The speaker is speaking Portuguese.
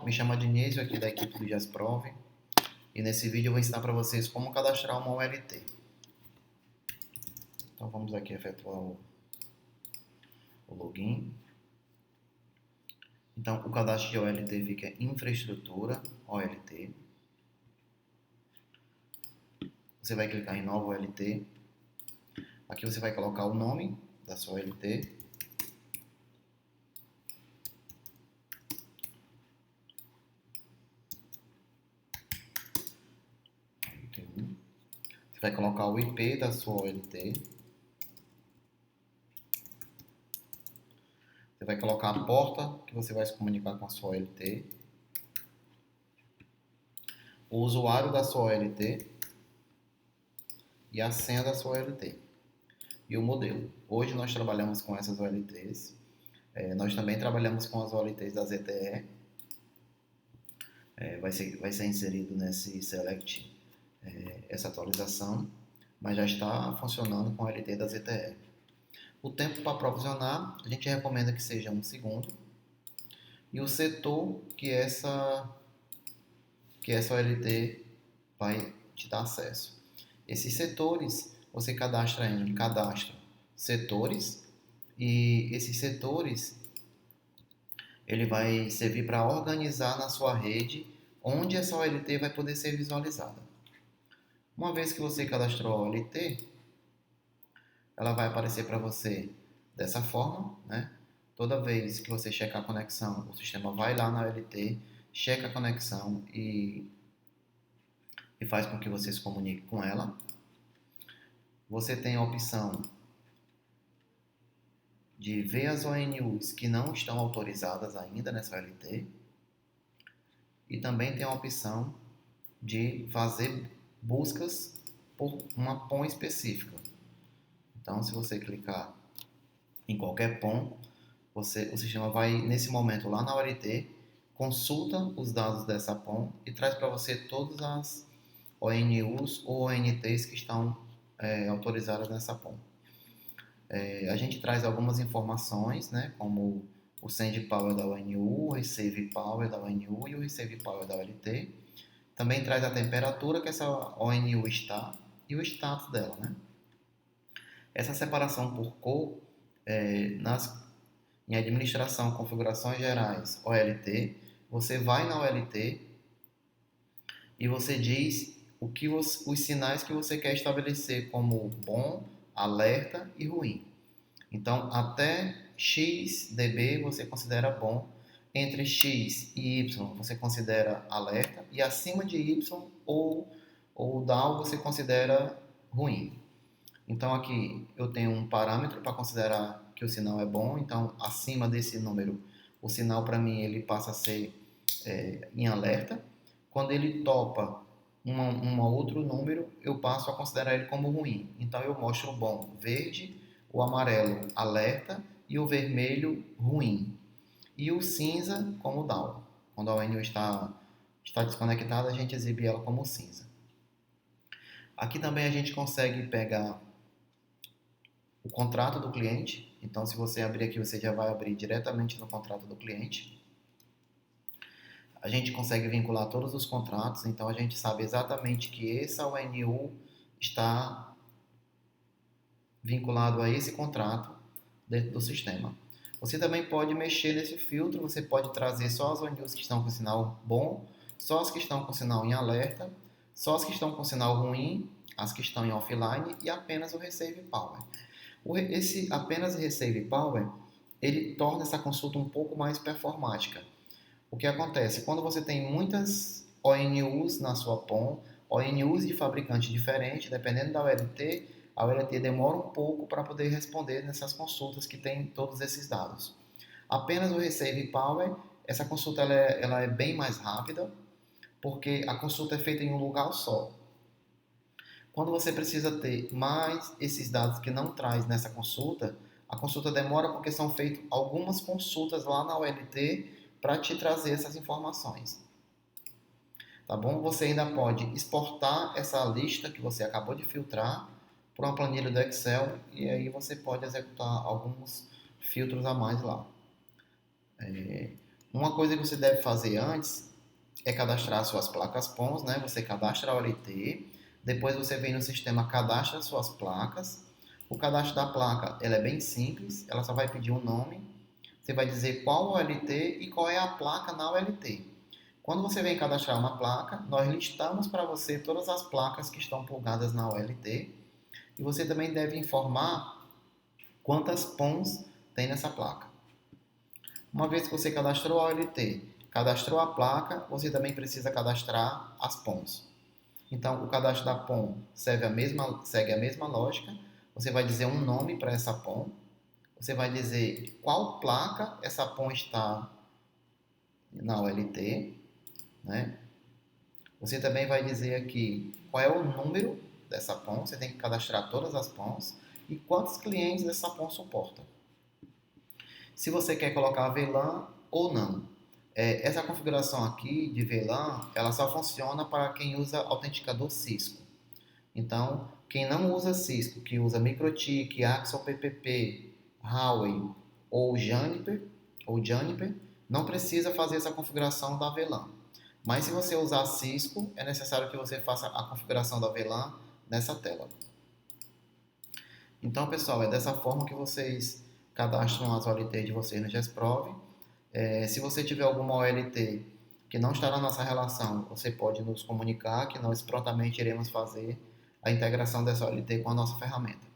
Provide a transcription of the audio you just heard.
me chamo Diniz, aqui da equipe do JazzProv, e nesse vídeo eu vou ensinar para vocês como cadastrar uma OLT. Então vamos aqui efetuar o login. Então o cadastro de OLT fica em infraestrutura, OLT. Você vai clicar em nova OLT. Aqui você vai colocar o nome da sua OLT. Você vai colocar o IP da sua OLT. Você vai colocar a porta que você vai se comunicar com a sua OLT. O usuário da sua OLT. E a senha da sua OLT. E o modelo. Hoje nós trabalhamos com essas OLTs. Nós também trabalhamos com as OLTs da ZTE. Vai ser inserido nesse select essa atualização, mas já está funcionando com a OLT da ZTE. O tempo para provisionar, a gente recomenda que seja 1 segundo. E o setor que essa OLT vai te dar acesso. Esses setores, você cadastra em cadastro setores, e esses setores ele vai servir para organizar na sua rede onde essa OLT vai poder ser visualizada. Uma vez que você cadastrou a OLT, ela vai aparecer para você dessa forma, né? Toda vez que você checar a conexão, o sistema vai lá na OLT, checa a conexão e faz com que você se comunique com ela. Você tem a opção de ver as ONUs que não estão autorizadas ainda nessa OLT. E também tem a opção de fazer buscas por uma POM específica. Então, se você clicar em qualquer POM, o sistema vai, nesse momento, lá na OLT, consulta os dados dessa POM e traz para você todas as ONUs ou ONTs que estão autorizadas nessa POM. A gente traz algumas informações, né, como o Send Power da ONU, o Receive Power da ONU e o Receive Power da OLT. Também traz a temperatura que essa ONU está e o status dela, né? Essa separação por cor, em administração, configurações gerais, OLT, você vai na OLT e você diz os sinais que você quer estabelecer como bom, alerta e ruim. Então, até X dB você considera bom, entre X e Y você considera alerta, e acima de Y ou down você considera ruim. Então, aqui eu tenho um parâmetro para considerar que o sinal é bom, então acima desse número o sinal para mim ele passa a ser em alerta. Quando ele topa um outro número, eu passo a considerar ele como ruim. Então eu mostro o bom verde, o amarelo alerta e o vermelho ruim. E o cinza como down. Quando a ONU está desconectada, a gente exibe ela como cinza. Aqui também a gente consegue pegar o contrato do cliente. Então, se você abrir aqui, você já vai abrir diretamente no contrato do cliente. A gente consegue vincular todos os contratos, então a gente sabe exatamente que essa ONU está vinculado a esse contrato dentro do sistema. Você também pode mexer nesse filtro, você pode trazer só as ONUs que estão com sinal bom, só as que estão com sinal em alerta, só as que estão com sinal ruim, as que estão em offline e apenas o Receive Power. Esse apenas Receive Power, ele torna essa consulta um pouco mais performática. O que acontece? Quando você tem muitas ONUs na sua POM, ONUs de fabricante diferente, dependendo da OLT, a OLT demora um pouco para poder responder nessas consultas que tem todos esses dados. Apenas o Receive Power, essa consulta ela é bem mais rápida, porque a consulta é feita em um lugar só. Quando você precisa ter mais esses dados que não traz nessa consulta, a consulta demora porque são feitas algumas consultas lá na OLT para te trazer essas informações. Tá bom? Você ainda pode exportar essa lista que você acabou de filtrar para uma planilha do Excel e aí você pode executar alguns filtros a mais lá. Uma coisa que você deve fazer antes é cadastrar suas placas PONs, né? Você cadastra a OLT, depois você vem no sistema cadastra suas placas. O cadastro da placa, ela é bem simples, ela só vai pedir um nome, você vai dizer qual OLT e qual é a placa na OLT. Quando você vem cadastrar uma placa, nós listamos para você todas as placas que estão plugadas na OLT e você também deve informar quantas PONs tem nessa placa. Uma vez que você cadastrou a OLT, cadastrou a placa, você também precisa cadastrar as PONs. Então, o cadastro da PON segue a mesma lógica. Você vai dizer um nome para essa PON, você vai dizer qual placa essa PON está na OLT, né? Você também vai dizer aqui qual é o número dessa PON, você tem que cadastrar todas as PONs e quantos clientes essa PON suporta. Se você quer colocar VLAN ou não. Essa configuração aqui de VLAN, ela só funciona para quem usa autenticador Cisco. Então, quem não usa Cisco, que usa MikroTik, Axel PPP, Huawei ou Juniper, não precisa fazer essa configuração da VLAN. Mas se você usar Cisco, é necessário que você faça a configuração da VLAN nessa tela. Então, pessoal, é dessa forma que vocês cadastram as OLT de vocês no GESPROV. Se você tiver alguma OLT que não está na nossa relação, você pode nos comunicar que nós prontamente iremos fazer a integração dessa OLT com a nossa ferramenta.